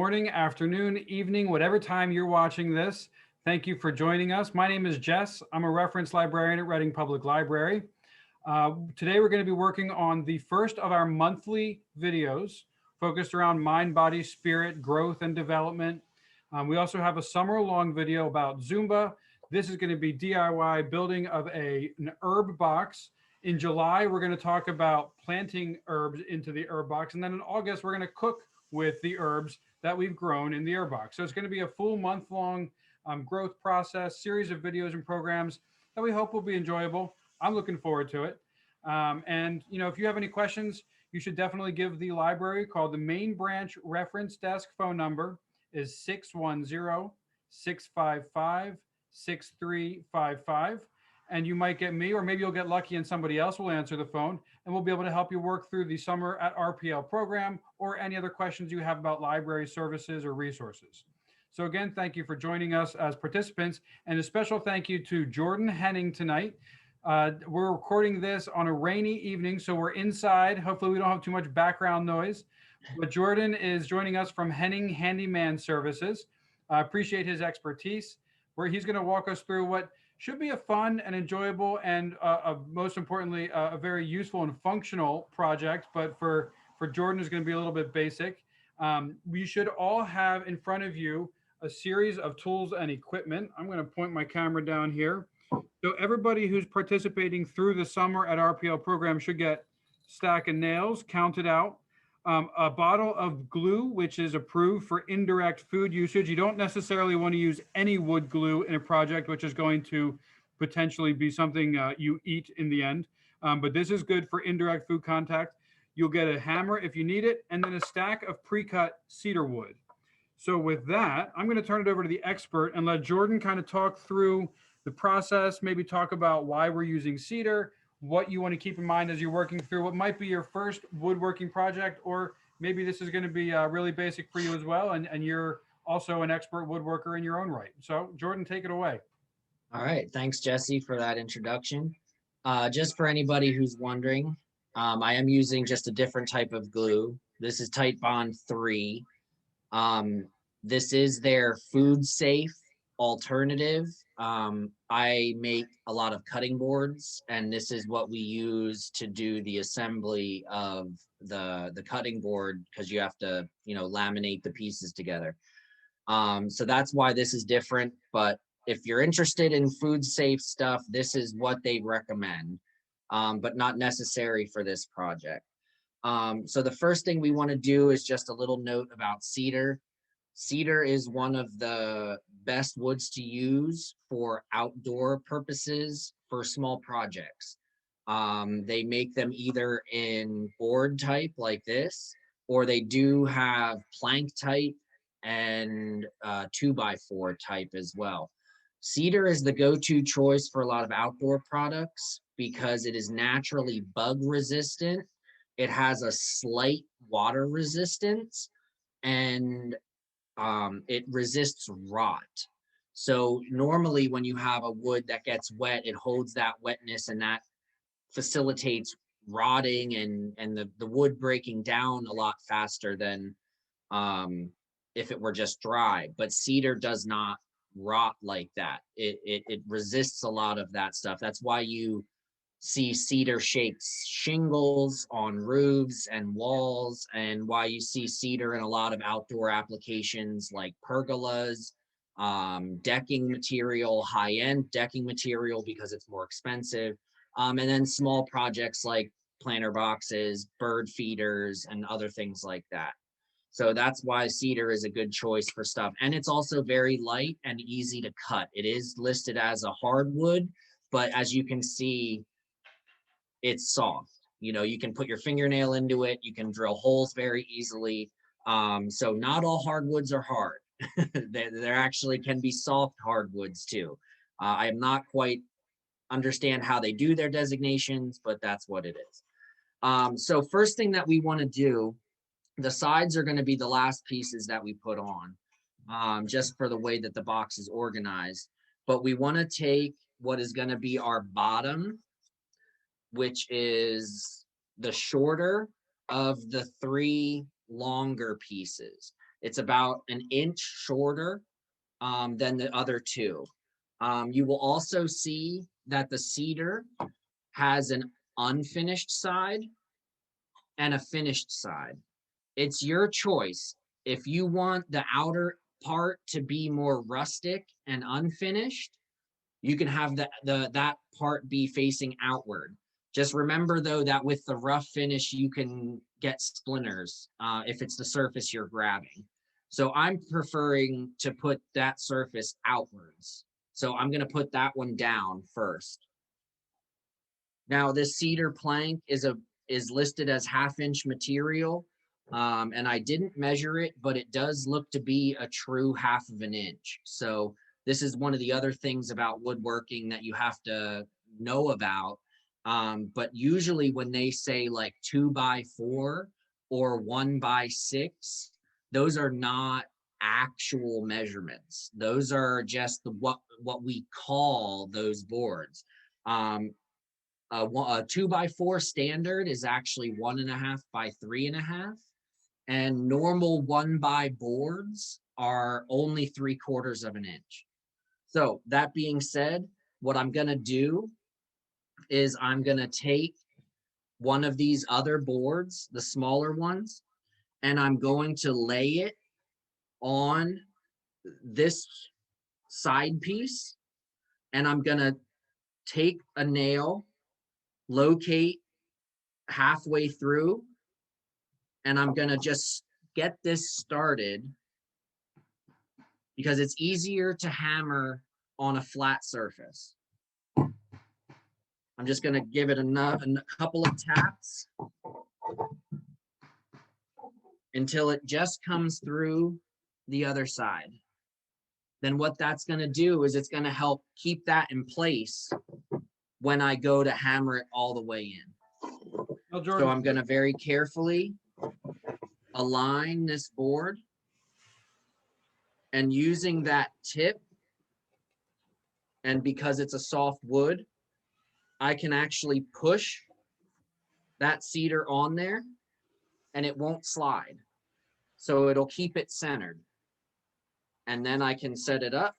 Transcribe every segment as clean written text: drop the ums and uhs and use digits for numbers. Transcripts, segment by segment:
morning, afternoon, evening, whatever time you're watching this. Thank you for joining us. My name is Jess. I'm a reference librarian at Reading Public Library. Today we're going to be working on the first of our monthly videos focused around mind, body, spirit, growth, and development. We also have a summer-long video about Zumba. This is going to be DIY building of an herb box. In July, we're going to talk about planting herbs into the herb box. And then in August, we're going to cook with the herbs that we've grown in the herb box. So it's going to be a full month-long growth process, series of videos and programs that we hope will be enjoyable. I'm looking forward to it. And, if you have any questions, you should definitely give the library a call. The main branch reference desk phone number is 610-655-6355. And you might get me, or maybe you'll get lucky and somebody else will answer the phone, and we'll be able to help you work through the Summer at RPL program or any other questions you have about library services or resources. So again, thank you for joining us as participants, and a special thank you to Jordan Henning tonight. We're recording this on a rainy evening, so we're inside. Hopefully we don't have too much background noise. But Jordan is joining us from Henning Handyman Services. I appreciate his expertise, where he's going to walk us through what should be a fun and enjoyable and most importantly, a very useful and functional project. But for Jordan, is going to be a little bit basic. We should all have in front of you a series of tools and equipment. I'm going to point my camera down here. So everybody who's participating through the Summer at RPL program should get stack of nails counted out, a bottle of glue, which is approved for indirect food usage. You don't necessarily want to use any wood glue in a project, which is going to potentially be something you eat in the end. But this is good for indirect food contact. You'll get a hammer if you need it, and then a stack of pre-cut cedar wood. So with that, I'm going to turn it over to the expert and let Jordan kind of talk through the process, maybe talk about why we're using cedar, what you want to keep in mind as you're working through what might be your first woodworking project, or maybe this is going to be really basic for you as well, and you're also an expert woodworker in your own right. So Jordan, take it away. All right, thanks Jesse for that introduction. Just for anybody who's wondering, I am using just a different type of glue. This is Titebond 3. This is their food safe alternative. I make a lot of cutting boards, and this is what we use to do the assembly of the cutting board, because you have to, laminate the pieces together. So that's why this is different. But if you're interested in food safe stuff, this is what they recommend, but not necessary for this project. So the first thing we want to do is just a little note about cedar. Cedar is one of the best woods to use for outdoor purposes for small projects. They make them either in board type like this, or they do have plank type and 2x4 type as well. Cedar is the go-to choice for a lot of outdoor products because it is naturally bug resistant. It has a slight water resistance, and it resists rot. So normally when you have a wood that gets wet, it holds that wetness, and that facilitates rotting and the wood breaking down a lot faster than if it were just dry. But cedar does not rot like that. It resists a lot of that stuff. That's why you see cedar shaped shingles on roofs and walls, and why you see cedar in a lot of outdoor applications like pergolas, decking material, high-end decking material because it's more expensive, and then small projects like planter boxes, bird feeders, and other things like that. So that's why cedar is a good choice for stuff. And it's also very light and easy to cut. It is listed as a hardwood, but as you can see, it's soft. You can put your fingernail into it. You can drill holes very easily. So not all hardwoods are hard. There actually can be soft hardwoods too. I am not quite understand how they do their designations, but that's what it is. So first thing that we want to do, the sides are going to be the last pieces that we put on, just for the way that the box is organized. But we want to take what is going to be our bottom, which is the shorter of the three longer pieces. It's about an inch shorter than the other two. You will also see that the cedar has an unfinished side and a finished side. It's your choice. If you want the outer part to be more rustic and unfinished, you can have that part be facing outward. Just remember though that with the rough finish, you can get splinters if it's the surface you're grabbing. So I'm preferring to put that surface outwards. So I'm gonna put that one down first. Now this cedar plank is listed as 1/2 inch material. And I didn't measure it, but it does look to be a true 1/2 inch. So this is one of the other things about woodworking that you have to know about. But usually when they say like 2x4 or 1x6, those are not actual measurements. Those are just what we call those boards. A 2x4 standard is actually 1.5 by 3.5. And normal 1x boards are only 3/4 of an inch. So that being said, what I'm gonna do is I'm gonna take one of these other boards, the smaller ones, and I'm going to lay it on this side piece, and I'm gonna take a nail, locate halfway through, and I'm gonna just get this started because it's easier to hammer on a flat surface. I'm just gonna give it a couple of taps until it just comes through the other side. Then what that's gonna do is it's gonna help keep that in place when I go to hammer it all the way in. Well, So I'm gonna very carefully align this board, and using that tip, and because it's a soft wood, I can actually push that cedar on there and it won't slide. So it'll keep it centered. And then I can set it up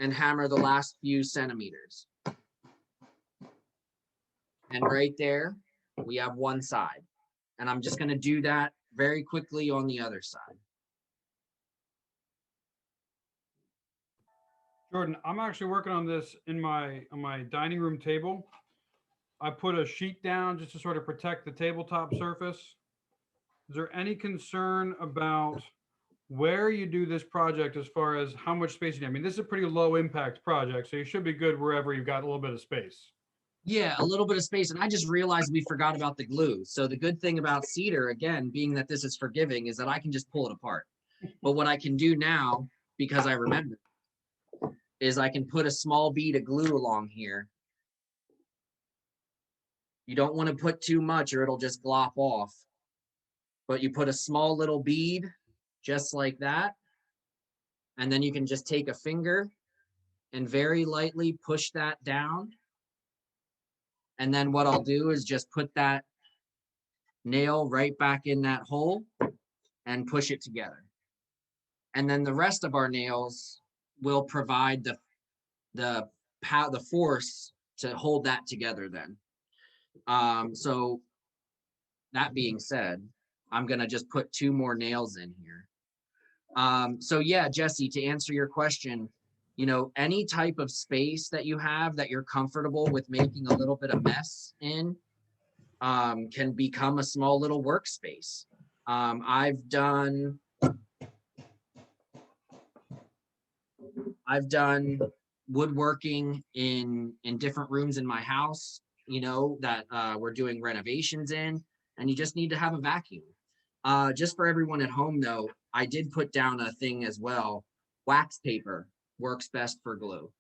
and hammer the last few centimeters. And right there, we have one side. And I'm just gonna do that very quickly on the other side. Jordan, I'm actually working on this on my dining room table. I put a sheet down just to sort of protect the tabletop surface. Is there any concern about where you do this project as far as how much space you need? I mean, this is a pretty low impact project, so you should be good wherever you've got a little bit of space. Yeah, a little bit of space. And I just realized we forgot about the glue. So the good thing about cedar, again, being that this is forgiving, is that I can just pull it apart. But what I can do now, because I remember, is I can put a small bead of glue along here. You don't want to put too much or it'll just glop off. But you put a small little bead just like that. And then you can just take a finger and very lightly push that down. And then what I'll do is just put that nail right back in that hole and push it together. And then the rest of our nails will provide the force to hold that together then. So that being said, I'm gonna just put 2 more nails in here. So yeah, Jesse, to answer your question, you know, any type of space that you have that you're comfortable with making a little bit of mess in can become a small little workspace. I've done woodworking in different rooms in my house, you know, that we're doing renovations in, and you just need to have a vacuum. Just for everyone at home though, I did put down a thing as well. Wax paper works best for glue.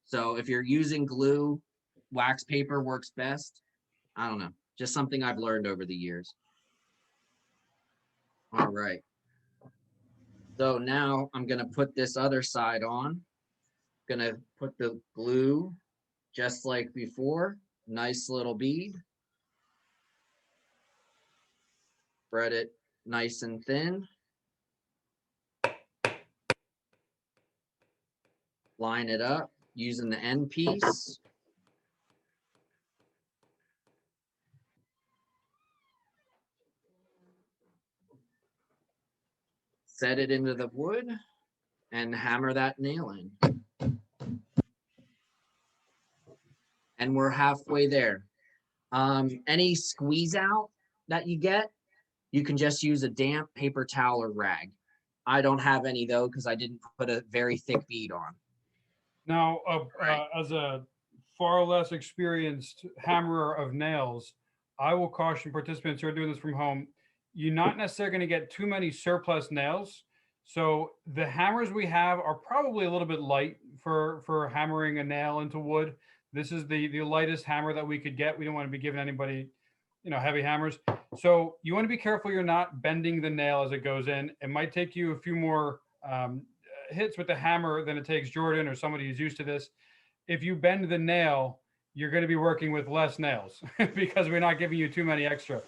So if you're using glue, wax paper works best. I don't know, just something I've learned over the years. All right. So now I'm gonna put this other side on. Gonna put the glue just like before. Nice little bead. Spread it nice and thin. Line it up using the end piece. Set it into the wood and hammer that nail in. And we're halfway there. Any squeeze out that you get, you can just use a damp paper towel or rag. I don't have any though, because I didn't put a very thick bead on. Now, Right. as a far less experienced hammerer of nails, I will caution participants who are doing this from home, you're not necessarily going to get too many surplus nails. So the hammers we have are probably a little bit light for hammering a nail into wood. This is the lightest hammer that we could get. We don't want to be giving anybody, heavy hammers. So you want to be careful you're not bending the nail as it goes in. It might take you a few more hits with the hammer than it takes Jordan or somebody who's used to this. If you bend the nail, you're going to be working with less nails because we're not giving you too many extra.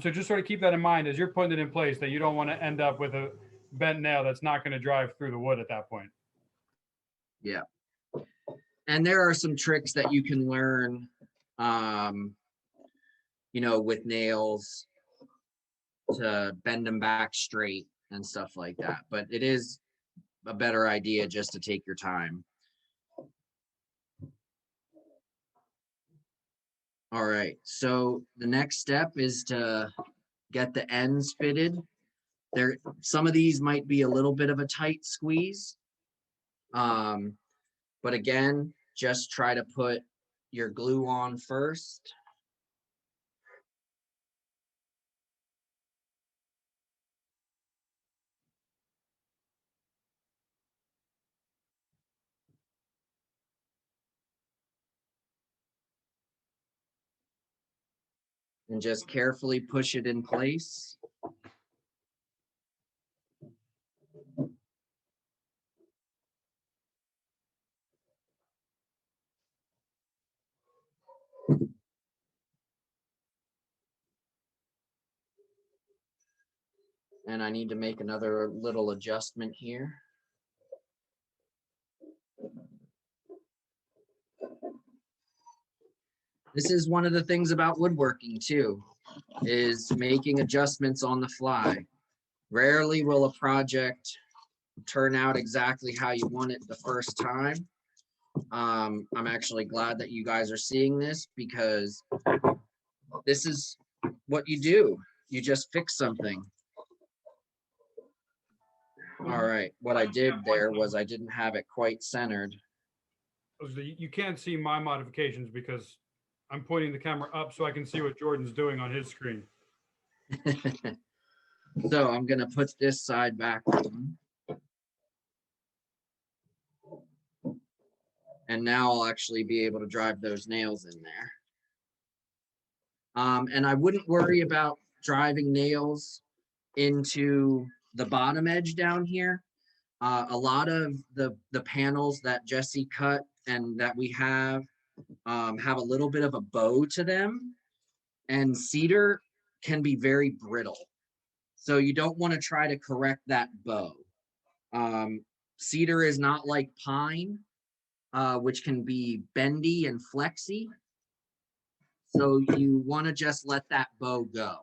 So just sort of keep that in mind as you're putting it in place, that you don't want to end up with a bent nail that's not going to drive through the wood at that point. Yeah. And there are some tricks that you can learn, with nails to bend them back straight and stuff like that. But it is a better idea just to take your time. All right, so the next step is to get the ends fitted. Some of these might be a little bit of a tight squeeze. But again, just try to put your glue on first. And just carefully push it in place. And I need to make another little adjustment here. This is one of the things about woodworking too, is making adjustments on the fly. Rarely will a project turn out exactly how you want it the first time. I'm actually glad that you guys are seeing this, because this is what you do. You just fix something. All right, what I did there was I didn't have it quite centered. You can't see my modifications because I'm pointing the camera up so I can see what Jordan's doing on his screen. So I'm gonna put this side back on. And now I'll actually be able to drive those nails in there. And I wouldn't worry about driving nails into the bottom edge down here. A lot of the panels that Jesse cut and that we have a little bit of a bow to them, and cedar can be very brittle. So you don't want to try to correct that bow. Cedar is not like pine, which can be bendy and flexy. So you want to just let that bow go.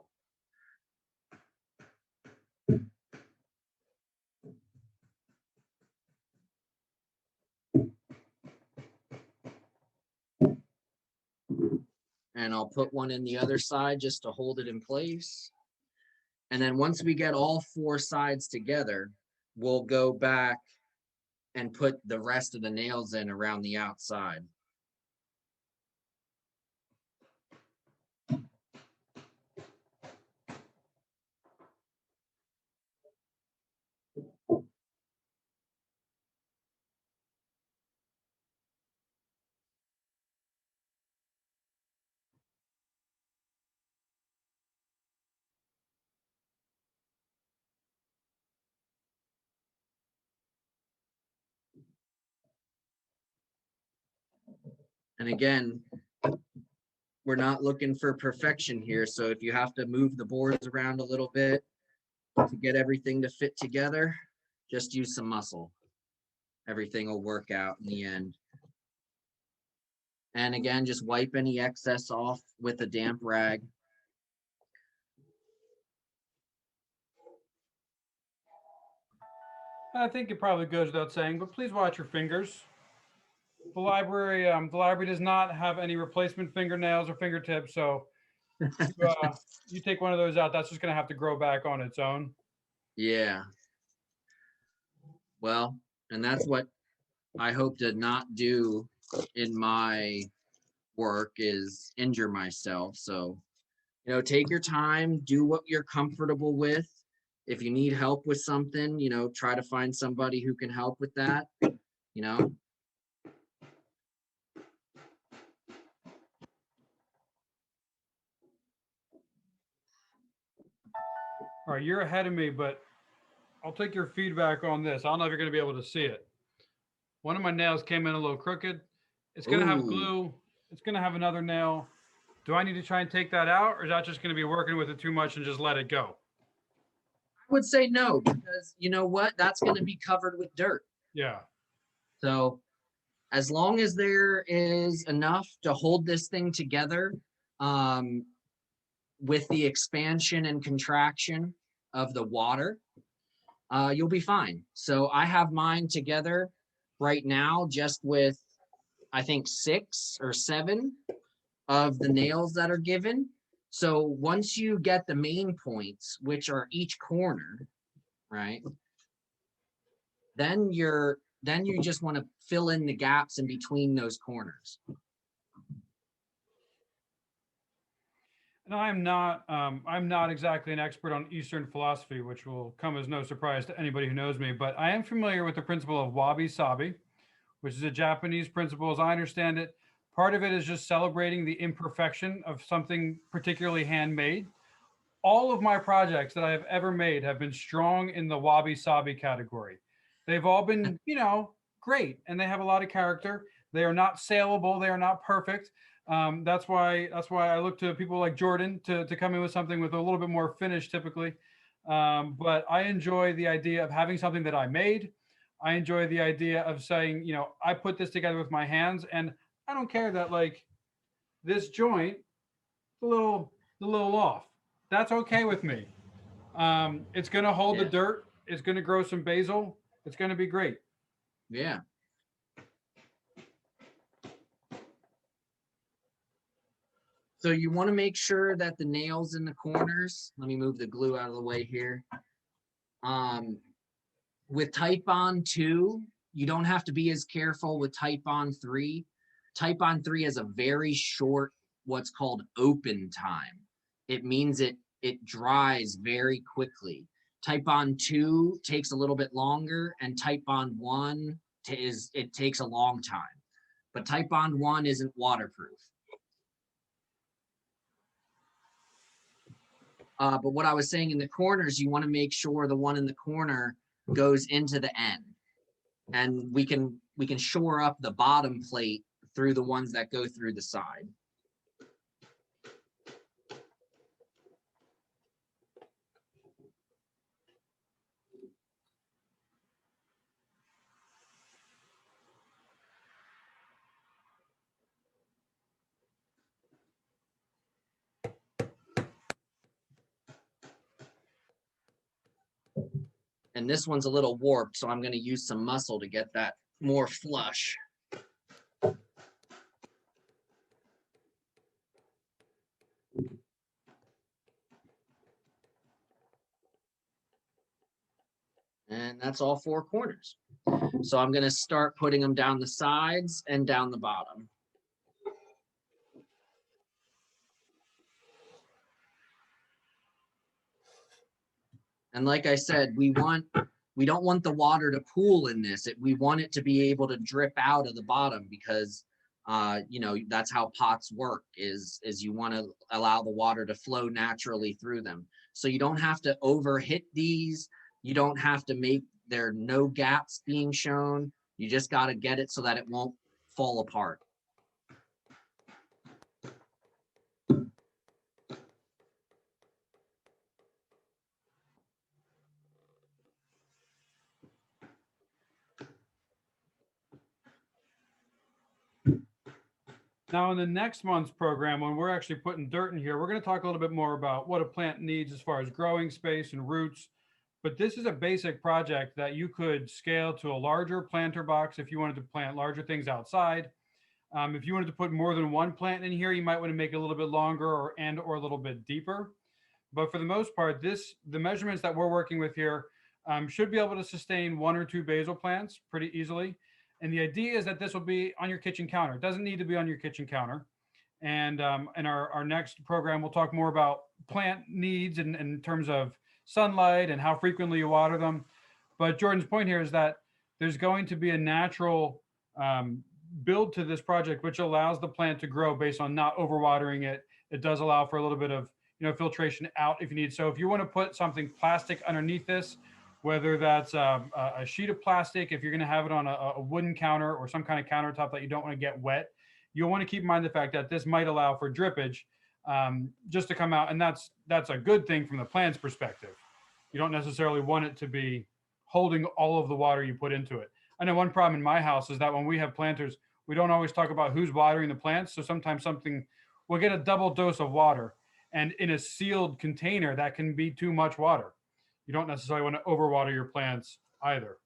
And I'll put one in the other side just to hold it in place. And then once we get all four sides together, we'll go back and put the rest of the nails in around the outside. And again, we're not looking for perfection here. So if you have to move the boards around a little bit, to get everything to fit together, just use some muscle. Everything will work out in the end. And again, just wipe any excess off with a damp rag. I think it probably goes without saying, but please watch your fingers. The library does not have any replacement fingernails or fingertips, so you take one of those out, that's just going to have to grow back on its own. Yeah. Well, and that's what I hope to not do in my work, is injure myself. So, take your time, do what you're comfortable with. If you need help with something, try to find somebody who can help with that, All right, you're ahead of me, but I'll take your feedback on this. I don't know if you're going to be able to see it. One of my nails came in a little crooked. It's going to have Ooh. glue. It's going to have another nail. Do I need to try and take that out, or is that just going to be working with it too much and just let it go? I would say no, because you know what? That's going to be covered with dirt. Yeah. So as long as there is enough to hold this thing together, with the expansion and contraction of the water, you'll be fine. So I have mine together right now just with, I think, 6 or 7 of the nails that are given. So once you get the main points, which are each corner, right? Then you just want to fill in the gaps in between those corners. And I'm not exactly an expert on Eastern philosophy, which will come as no surprise to anybody who knows me, but I am familiar with the principle of wabi-sabi, which is a Japanese principle. As I understand it, part of it is just celebrating the imperfection of something particularly handmade. All of my projects that I have ever made have been strong in the wabi-sabi category. They've all been, great, and they have a lot of character. They are not saleable. They are not perfect. That's why I look to people like Jordan to come in with something with a little bit more finish typically. But I enjoy the idea of having something that I made. I enjoy the idea of saying, I put this together with my hands, and I don't care that like this joint, the little off. That's okay with me. It's going to hold the Yeah. dirt. It's going to grow some basil. It's going to be great. Yeah. So you want to make sure that the nails in the corners, let me move the glue out of the way here. With Type Bond 2, you don't have to be as careful with Type Bond 3. Type Bond 3 has a very short, what's called open time. It means it dries very quickly. Type Bond 2 takes a little bit longer, and Type Bond 1 it takes a long time. But Type Bond 1 isn't waterproof. But what I was saying, in the corners, you want to make sure the one in the corner goes into the end, and we can shore up the bottom plate through the ones that go through the side. And this one's a little warped, so I'm going to use some muscle to get that more flush. And that's all 4 corners. So I'm going to start putting them down the sides and down the bottom. And like I said, we don't want the water to pool in this. We want it to be able to drip out of the bottom, because that's how pots work, is you want to allow the water to flow naturally through them. So you don't have to overhit these. You don't have to make there no gaps being shown. You just got to get it so that it won't fall apart. Now, in the next month's program, when we're actually putting dirt in here, we're going to talk a little bit more about what a plant needs as far as growing space and roots. But this is a basic project that you could scale to a larger planter box if you wanted to plant larger things outside. If you wanted to put more than one plant in here, you might want to make it a little bit longer or a little bit deeper. But for the most part, the measurements that we're working with here should be able to sustain 1 or 2 basil plants pretty easily. And the idea is that this will be on your kitchen counter. It doesn't need to be on your kitchen counter. And in our next program, we'll talk more about plant needs in terms of sunlight and how frequently you water them. But Jordan's point here is that there's going to be a natural build to this project, which allows the plant to grow based on not overwatering it. It does allow for a little bit of filtration out if you need. So if you want to put something plastic underneath this, whether that's a sheet of plastic, if you're going to have it on a wooden counter or some kind of countertop that you don't want to get wet, you'll want to keep in mind the fact that this might allow for drippage just to come out. And that's a good thing from the plant's perspective. You don't necessarily want it to be holding all of the water you put into it. I know one problem in my house is that when we have planters, we don't always talk about who's watering the plants. So sometimes we'll get a double dose of water. And in a sealed container, that can be too much water. You don't necessarily want to overwater your plants either.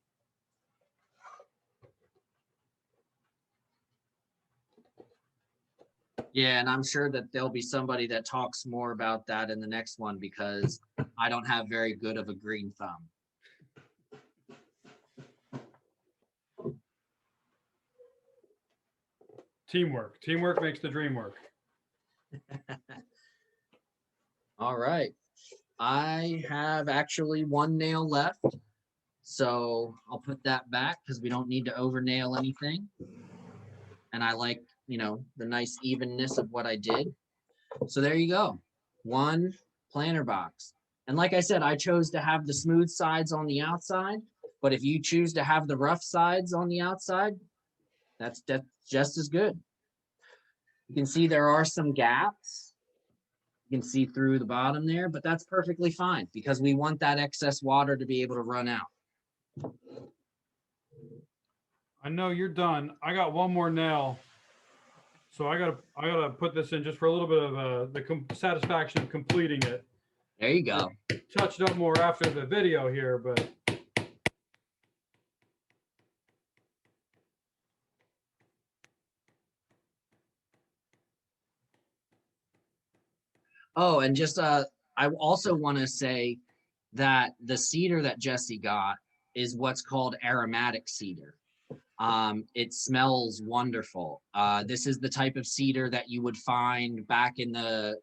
Yeah, and I'm sure that there'll be somebody that talks more about that in the next one because I don't have very good of a green thumb. Teamwork. Teamwork makes the dream work. All right. I have actually 1 nail left. So I'll put that back because we don't need to over nail anything. And I like, the nice evenness of what I did. So there you go. 1 planter box. And like I said, I chose to have the smooth sides on the outside. But if you choose to have the rough sides on the outside, that's just as good. You can see there are some gaps. You can see through the bottom there, but that's perfectly fine because we want that excess water to be able to run out. I know you're done. I got 1 more nail. So I gotta put this in just for a little bit of the satisfaction of completing it. There you go. Touched up more after the video here, but oh, and just I also want to say that the cedar that Jesse got is what's called aromatic cedar. It smells wonderful. This is the type of cedar that you would find back in the,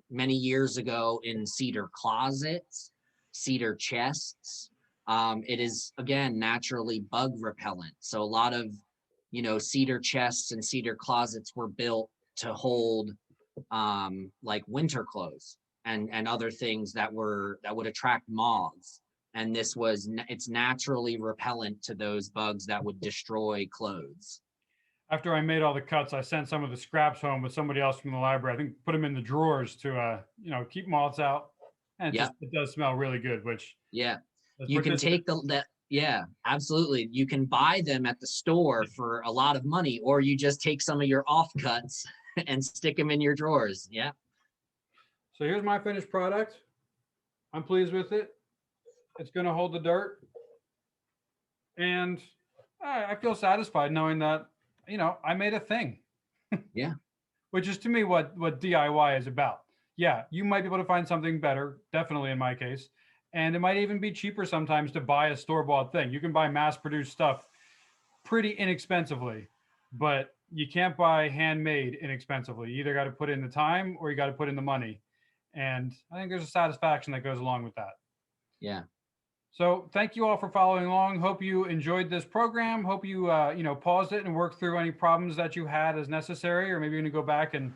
many years ago in cedar closets, cedar chests. It is, again, naturally bug repellent. So a lot of, cedar chests and cedar closets were built to hold like winter clothes and other things that would attract moths. And it's naturally repellent to those bugs that would destroy clothes. after I made all the cuts, I sent some of the scraps home with somebody else from the library. I think put them in the drawers to keep moths out. And it does smell really good, which you can take yeah, absolutely. You can buy them at the store for a lot of money, or you just take some of your offcuts and stick them in your drawers. Yeah. So here's my finished product. I'm pleased with it. It's going to hold the dirt. And I feel satisfied knowing that, I made a thing. Yeah. Which is to me what DIY is about. Yeah, you might be able to find something better, definitely in my case. And it might even be cheaper sometimes to buy a store-bought thing. You can buy mass-produced stuff pretty inexpensively, but you can't buy handmade inexpensively. You either got to put in the time or you got to put in the money. And I think there's a satisfaction that goes along with that. Yeah. So thank you all for following along. Hope you enjoyed this program. Hope you, paused it and worked through any problems that you had as necessary, or maybe you're going to go back and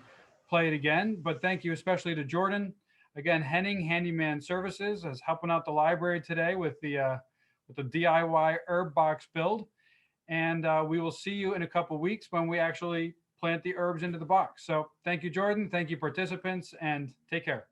play it again. But thank you especially to Jordan. Again, Henning Handyman Services is helping out the library today with the DIY herb box build. And we will see you in a couple weeks when we actually plant the herbs into the box. So thank you, Jordan. Thank you, participants, and take care.